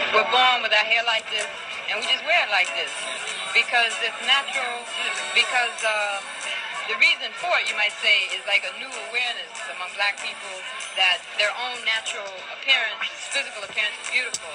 We're born with our hair like this, and we just wear it like this because it's natural. Because the reason for it, you might say, is like a new awareness among black people that their own natural appearance, physical appearance, is beautiful.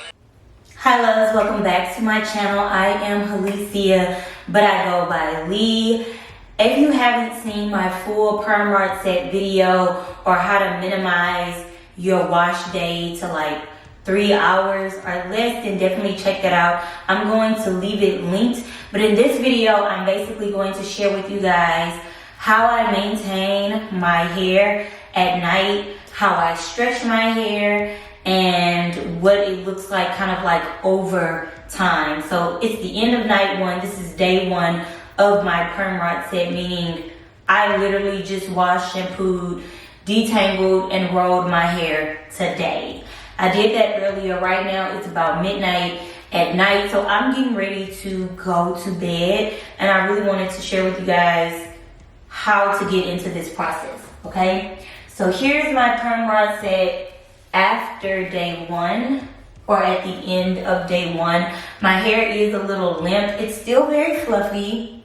Hi loves, welcome back to my channel. I am Halicia, but I go by Lee. If you haven't seen my full perm rod set video or how to minimize your wash day to like 3 hours or less, then definitely check that out. I'm going to leave it linked, but in this video I'm basically going to share with you guys how I maintain my hair at night, how I stretch my hair, and what it looks like kind of like over time. So it's the end of night one. This is day one of my perm rod set, meaning I literally just washed, shampooed, detangled, and rolled my hair today. I did that earlier. Right now it's about midnight at night, so I'm getting ready to go to bed, and I really wanted to share with you guys how to get into this process, okay? So here's my perm rod set after day one, or at the end of day one. My hair is a little limp. It's still very fluffy.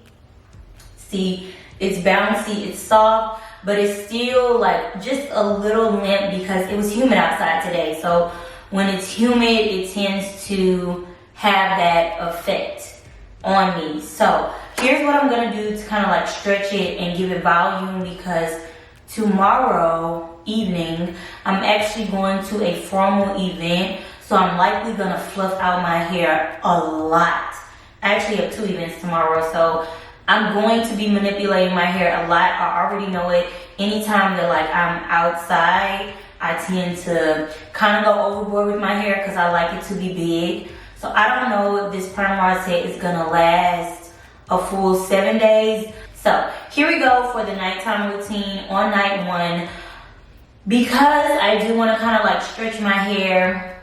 See, it's bouncy, it's soft, but it's still like just a little limp because it was humid outside today. So when it's humid, it tends to have that effect on me. So here's what I'm gonna do to kind of like stretch it and give it volume, because tomorrow evening I'm actually going to a formal event, so I'm likely gonna fluff out my hair a lot. I actually have 2 events tomorrow, so I'm going to be manipulating my hair a lot. I already know it. Anytime that like I'm outside, I tend to kind of go overboard with my hair because I like it to be big. So I don't know if this perm rod set is gonna last a full 7 days. So here we go for the nighttime routine on night one. Because I do want to kind of like stretch my hair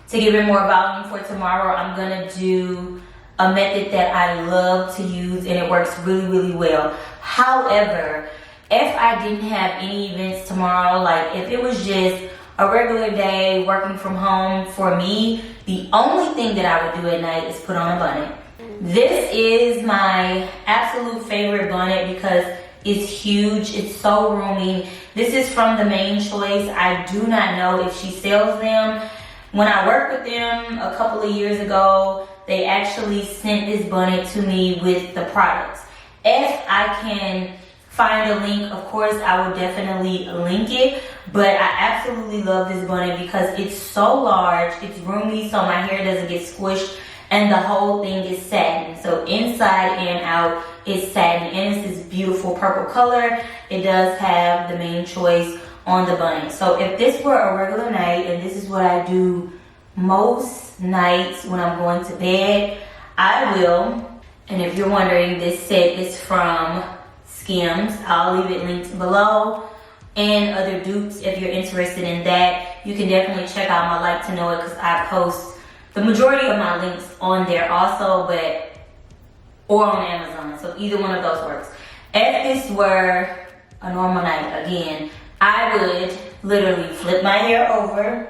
to give it more volume for tomorrow, I'm gonna do a method that I love to use, and it works really, really well. However, if I didn't have any events tomorrow, like if it was just a regular day working from home for me, the only thing that I would do at night is put on a bonnet. This is my absolute favorite bonnet because it's huge, it's so roomy. This is from the Main Choice. I do not know if she sells them. When I worked with them a couple of years ago, they actually sent this bonnet to me with the products. If I can find a link, of course, I will definitely link it. But I absolutely love this bonnet because it's so large, it's roomy, so my hair doesn't get squished, and the whole thing is satin. So inside and out is satin, and it's this beautiful purple color. It does have the Main Choice on the bonnet. So if this were a regular night, and this is what I do most nights when I'm going to bed, I will, and if you're wondering, this set is from Skims. I'll leave it linked below, and other dupes if you're interested in that. You can definitely check out my Like to Know It, because I post the majority of my links on there also, or on Amazon. So either one of those works. If this were a normal night, again, I would literally flip my hair over,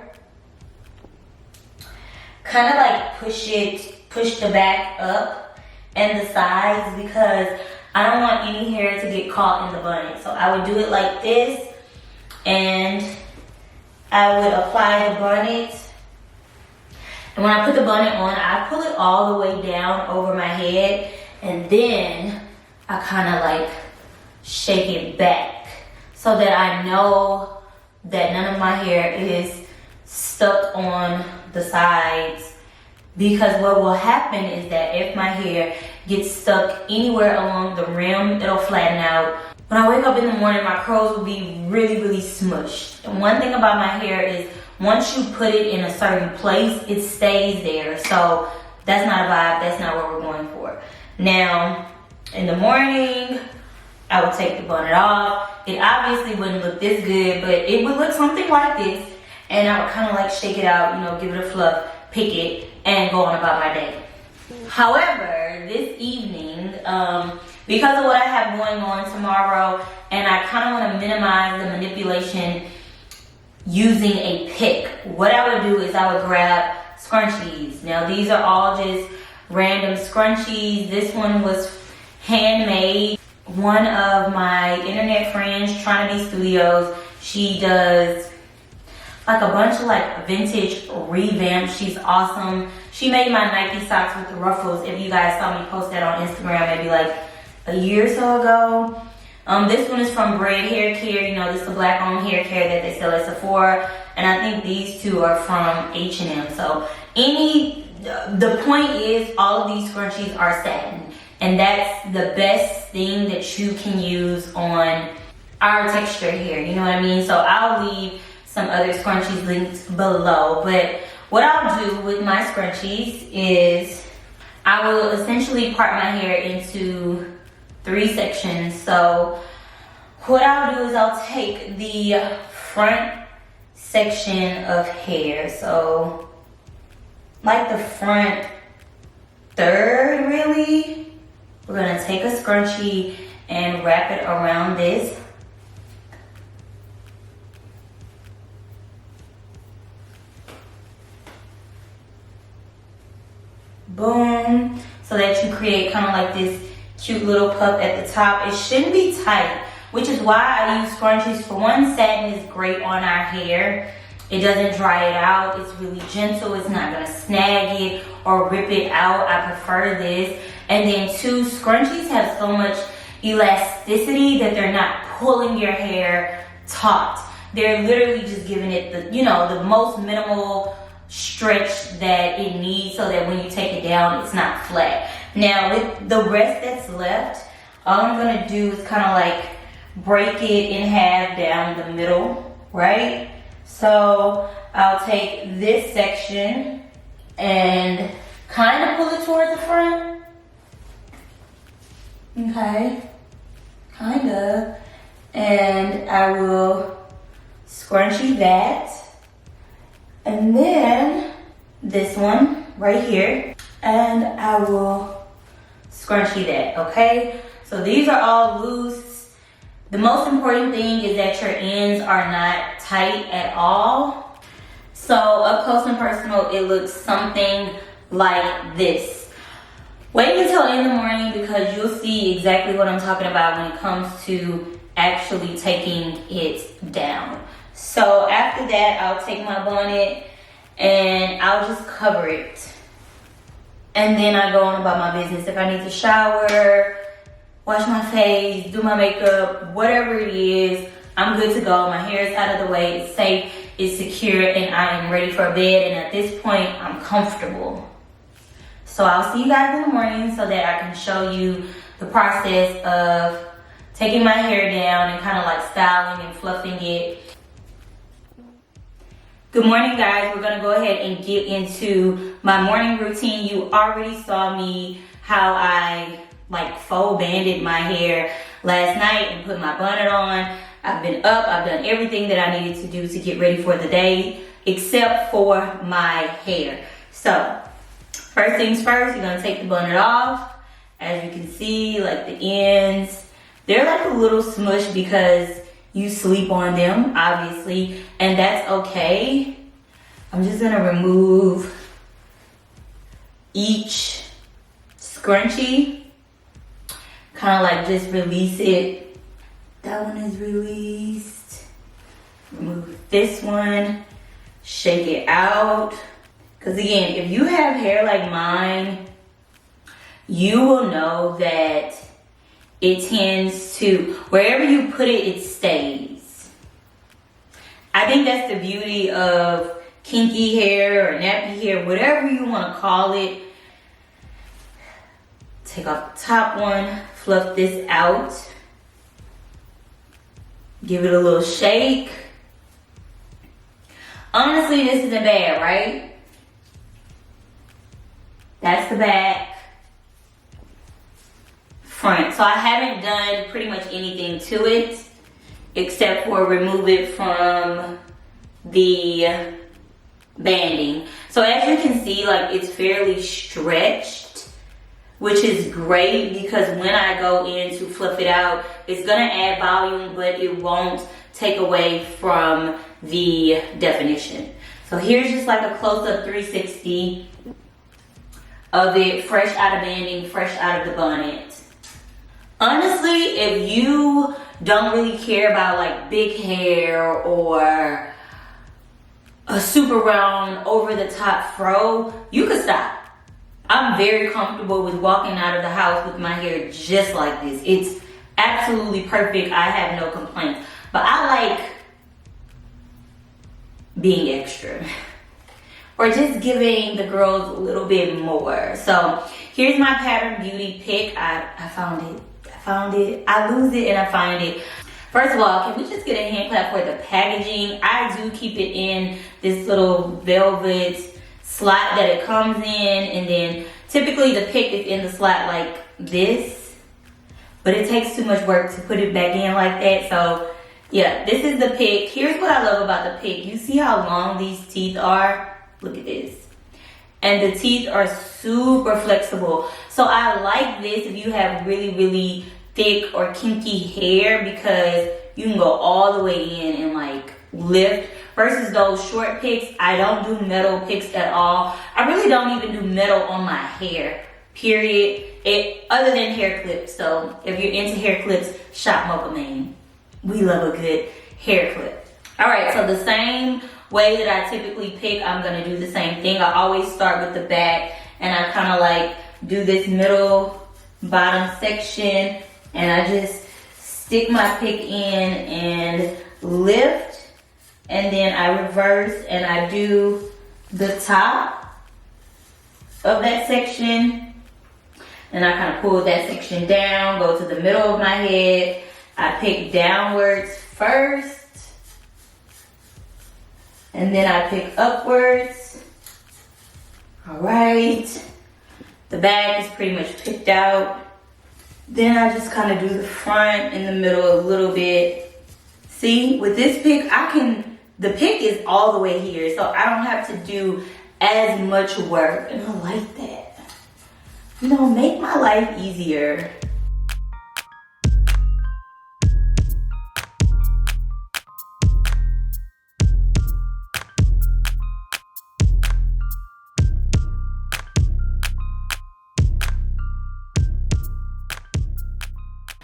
kind of like push the back up and the sides, because I don't want any hair to get caught in the bonnet. So I would do it like this, and I would apply the bonnet. And when I put the bonnet on, I pull it all the way down over my head, and then I kind of like shake it back so that I know that none of my hair is stuck on the sides. Because what will happen is that if my hair gets stuck anywhere along the rim, it'll flatten out. When I wake up in the morning, my curls will be really, really smushed. And one thing about my hair is once you put it in a certain place, it stays there. So that's not a vibe, that's not what we're going for. Now, in the morning, I would take the bonnet off. It obviously wouldn't look this good, but it would look something like this. And I would kind of like shake it out, you know, give it a fluff, pick it, and go on about my day. However, this evening, because of what I have going on tomorrow, and I kind of want to minimize the manipulation using a pick, what I would do is I would grab scrunchies. Now these are all just random scrunchies. This one was handmade. One of my internet friends, Trying to Be Studios, she does like a bunch of like vintage revamps. She's awesome. She made my Nike socks with the ruffles. If you guys saw me post that on Instagram maybe like a year or so ago. This one is from Bread Hair Care. You know, this is the black owned hair care that they sell at Sephora. And I think these two are from H&M. So the point is all of these scrunchies are satin. And that's the best thing that you can use on our texture here. You know what I mean? So I'll leave some other scrunchies linked below. But what I'll do with my scrunchies is I will essentially part my hair into 3 sections. So what I'll do is I'll take the front section of hair. So like the front third really. We're gonna take a scrunchie and wrap it around this. Boom. So that you create kind of like this cute little puff at the top. It shouldn't be tight, which is why I use scrunchies. For one, satin is great on our hair. It doesn't dry it out. It's really gentle. It's not gonna snag it or rip it out. I prefer this. And then 2, scrunchies have so much elasticity that they're not pulling your hair taut. They're literally just giving it the, you know, the most minimal stretch that it needs so that when you take it down, it's not flat. Now with the rest that's left, all I'm gonna do is kind of like break it in half down the middle, right? So I'll take this section and kind of pull it towards the front. Okay, kind of. And I will scrunchie that. And then this one right here. And I will scrunchie that, okay? So these are all loose. The most important thing is that your ends are not tight at all. So up close and personal, it looks something like this. Wait until in the morning because you'll see exactly what I'm talking about when it comes to actually taking it down. So after that, I'll take my bonnet and I'll just cover it. And then I go on about my business. If I need to shower, wash my face, do my makeup, whatever it is, I'm good to go. My hair is out of the way, it's safe, it's secure, and I am ready for bed. And at this point, I'm comfortable. So I'll see you guys in the morning so that I can show you the process of taking my hair down and kind of like styling and fluffing it. Good morning, guys. We're gonna go ahead and get into my morning routine. You already saw me how I like faux banded my hair last night and put my bonnet on. I've been up, I've done everything that I needed to do to get ready for the day except for my hair. So first things first, you're gonna take the bonnet off. As you can see, like the ends, they're like a little smush because you sleep on them, obviously, and that's okay. I'm just gonna remove each scrunchie, kind of like just release it. That one is released. Remove this one, shake it out. Because again, if you have hair like mine, you will know that it tends to, wherever you put it, it stays. I think that's the beauty of kinky hair or nappy hair, whatever you want to call it. Take off the top one, fluff this out. Give it a little shake. Honestly, this isn't bad, right? That's the back. Front. So I haven't done pretty much anything to it except for remove it from the banding. So as you can see, like it's fairly stretched, which is great because when I go in to fluff it out, it's gonna add volume, but it won't take away from the definition. So here's just like a close-up 360 of it, fresh out of banding, fresh out of the bonnet. Honestly, if you don't really care about like big hair or a super round over the top fro, you could stop. I'm very comfortable with walking out of the house with my hair just like this. It's absolutely perfect. I have no complaints. But I like being extra or just giving the girls a little bit more. So here's my Pattern Beauty pick. I found it. I lose it and I find it. First of all, can we just get a hand clap for the packaging? I do keep it in this little velvet slot that it comes in, and then typically the pick is in the slot like this, but it takes too much work to put it back in like that. So yeah, this is the pick. Here's what I love about the pick. You see how long these teeth are? Look at this. And the teeth are super flexible. So I like this if you have really, really thick or kinky hair, because you can go all the way in and like lift, versus those short picks. I don't do metal picks at all. I really don't even do metal on my hair, period. Other than hair clips. So if you're into hair clips, shop Mocha Mane. We love a good hair clip. All right, so the same way that I typically pick, I'm gonna do the same thing. I always start with the back, and I kind of like do this middle bottom section, and I just stick my pick in and lift, and then I reverse and I do the top of that section, and I kind of pull that section down, go to the middle of my head. I pick downwards first, and then I pick upwards. All right, the back is pretty much picked out. Then I just kind of do the front in the middle a little bit. See, with this pick, the pick is all the way here, so I don't have to do as much work, and I like that. You know, make my life easier.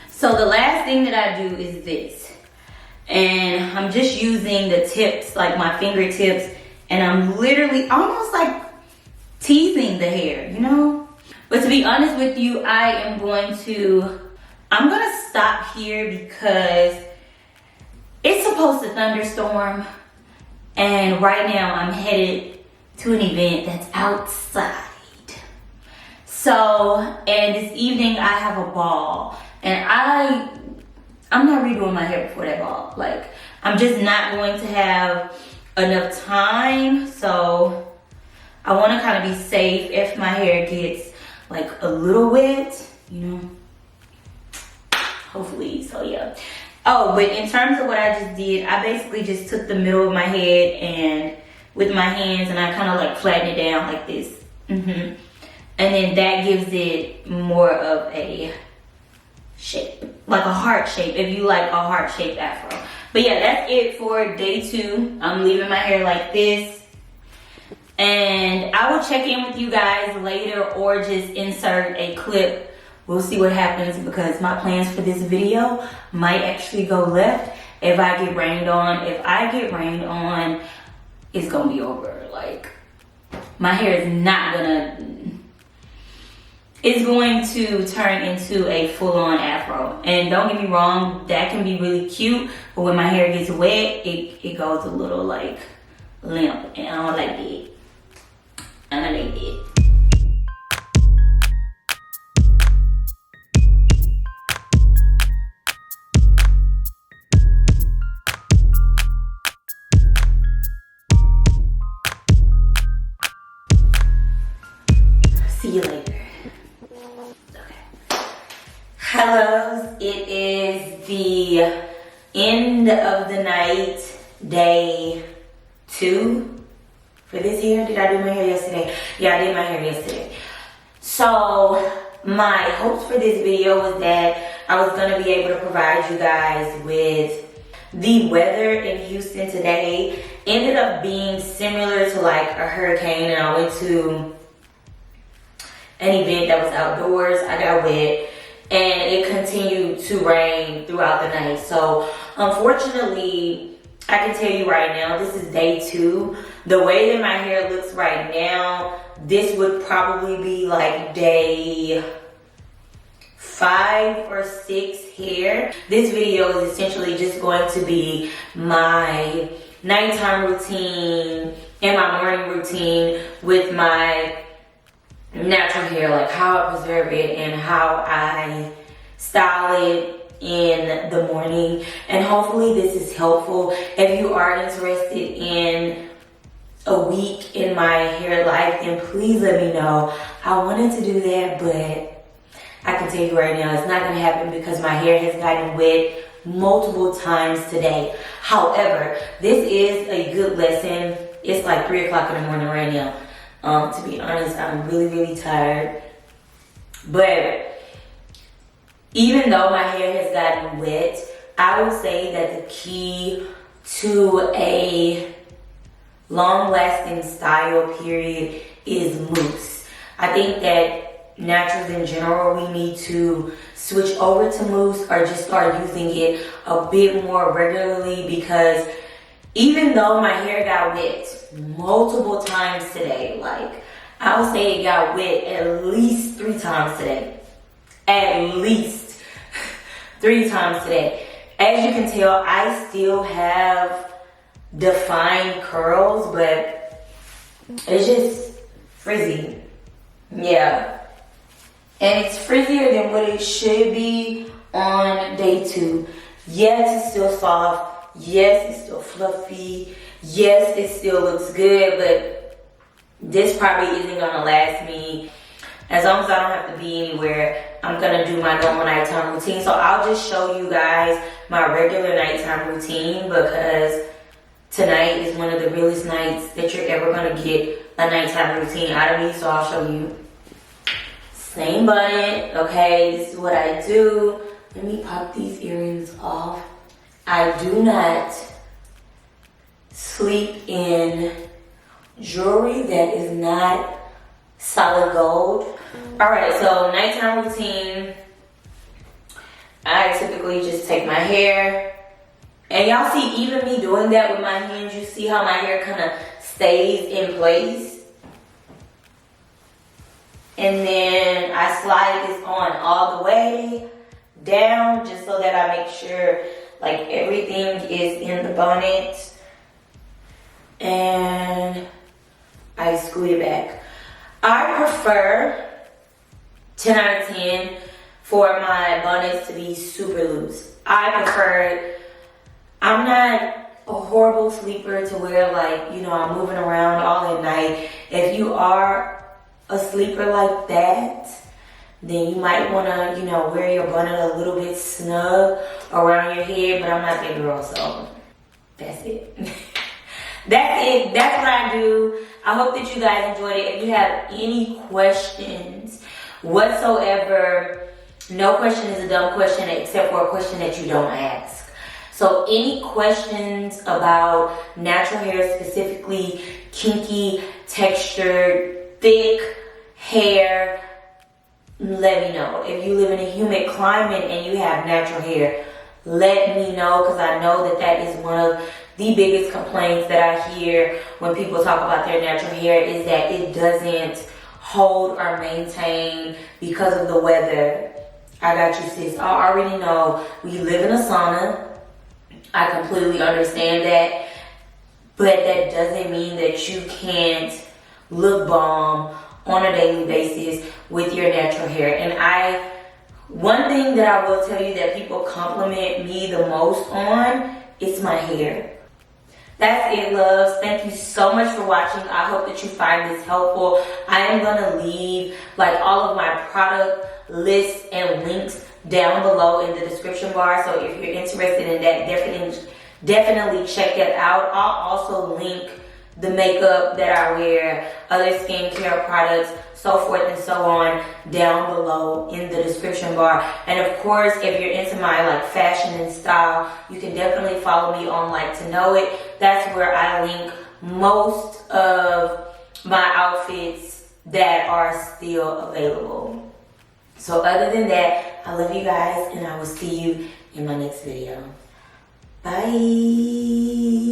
So the last thing that I do is this, and I'm just using the tips, like my fingertips, and I'm literally almost like teasing the hair, you know? But to be honest with you, I'm gonna stop here because it's supposed to thunderstorm, and right now I'm headed to an event that's outside. So, and this evening I have a ball. And I'm not redoing my hair before that ball. Like, I'm just not going to have enough time. So I want to kind of be safe if my hair gets like a little wet, you know, hopefully. So yeah. Oh, but in terms of what I just did, I basically just took the middle of my head and with my hands, and I kind of like flatten it down like this. And then that gives it more of a shape, like a heart shape, if you like a heart shaped afro. But yeah, that's it for day 2. I'm leaving my hair like this, and I will check in with you guys later or just insert a clip. We'll see what happens, because my plans for this video might actually go left if I get rained on. If I get rained on, it's gonna be over. Like, my hair is not gonna, it's going to turn into a full-on afro. And don't get me wrong, that can be really cute, but when my hair gets wet, it goes a little like limp, and I don't like it. I don't like it. See you later. Hello, it is the end of the night, day 2 for this hair. Did I do my hair yesterday? Yeah, I did my hair yesterday. So my hopes for this video was that I was going to be able to provide you guys with the weather in Houston today ended up being similar to like a hurricane, and I went to an event that was outdoors. I got wet, and it continued to rain throughout the night. So unfortunately, I can tell you right now, this is day 2. The way that my hair looks right now, this would probably be like day 5 or 6 hair. This video is essentially just going to be my nighttime routine and my morning routine with my natural hair, like how I preserve it and how I style it in the morning. And hopefully this is helpful. If you are interested in a week in my hair life, then please let me know. I wanted to do that, but I can tell you right now, it's not going to happen because my hair has gotten wet multiple times today. However, this is a good lesson. It's like 3 o'clock in the morning right now. To be honest, I'm really, really tired. But even though my hair has gotten wet, I would say that the key to a long-lasting style period is mousse. I think that naturals in general, we need to switch over to mousse or just start using it a bit more regularly, because even though my hair got wet multiple times today, like I would say it got wet at least 3 times today. At least 3 times today. As you can tell, I still have defined curls, but it's just frizzy. Yeah. And it's frizzier than what it should be on day 2. Yes, it's still soft. Yes, it's still fluffy. Yes, it still looks good, but this probably isn't gonna last me. As long as I don't have to be anywhere, I'm gonna do my normal nighttime routine. So I'll just show you guys my regular nighttime routine, because tonight is one of the realest nights that you're ever gonna get a nighttime routine out of me. So I'll show you. Same button, okay, this is what I do. Let me pop these earrings off. I do not sleep in jewelry that is not solid gold. Alright, so nighttime routine. I typically just take my hair. And y'all see, even me doing that with my hands, you see how my hair kind of stays in place. And then I slide this on all the way down, just so that I make sure like everything is in the bonnet. And I scoot it back. I prefer 10 out of 10 for my bonnets to be super loose. I'm not a horrible sleeper to where, like, you know, I'm moving around all at night. If you are a sleeper like that, then you might want to, you know, wear your bonnet a little bit snug around your head, but I'm not that girl, so that's it. That's it. That's what I do. I hope that you guys enjoyed it. If you have any questions whatsoever, no question is a dumb question except for a question that you don't ask. So any questions about natural hair, specifically kinky, textured, thick hair, let me know. If you live in a humid climate and you have natural hair, let me know, because I know that that is one of the biggest complaints that I hear when people talk about their natural hair, is that it doesn't hold or maintain because of the weather. I got you, sis. I already know we live in a sauna. I completely understand that, but that doesn't mean that you can't look bomb on a daily basis with your natural hair. And one thing that I will tell you that people compliment me the most on is my hair. That's it, loves. Thank you so much for watching. I hope that you find this helpful. I am going to leave like all of my product lists and links down below in the description bar. So if you're interested in that, definitely check that out. I'll also link the makeup that I wear, other skincare products, so forth and so on, down below in the description bar. And of course, if you're into my like fashion and style, you can definitely follow me on Like to Know It. That's where I link most of my outfits that are still available. So other than that, I love you guys, and I will see you in my next video. Bye.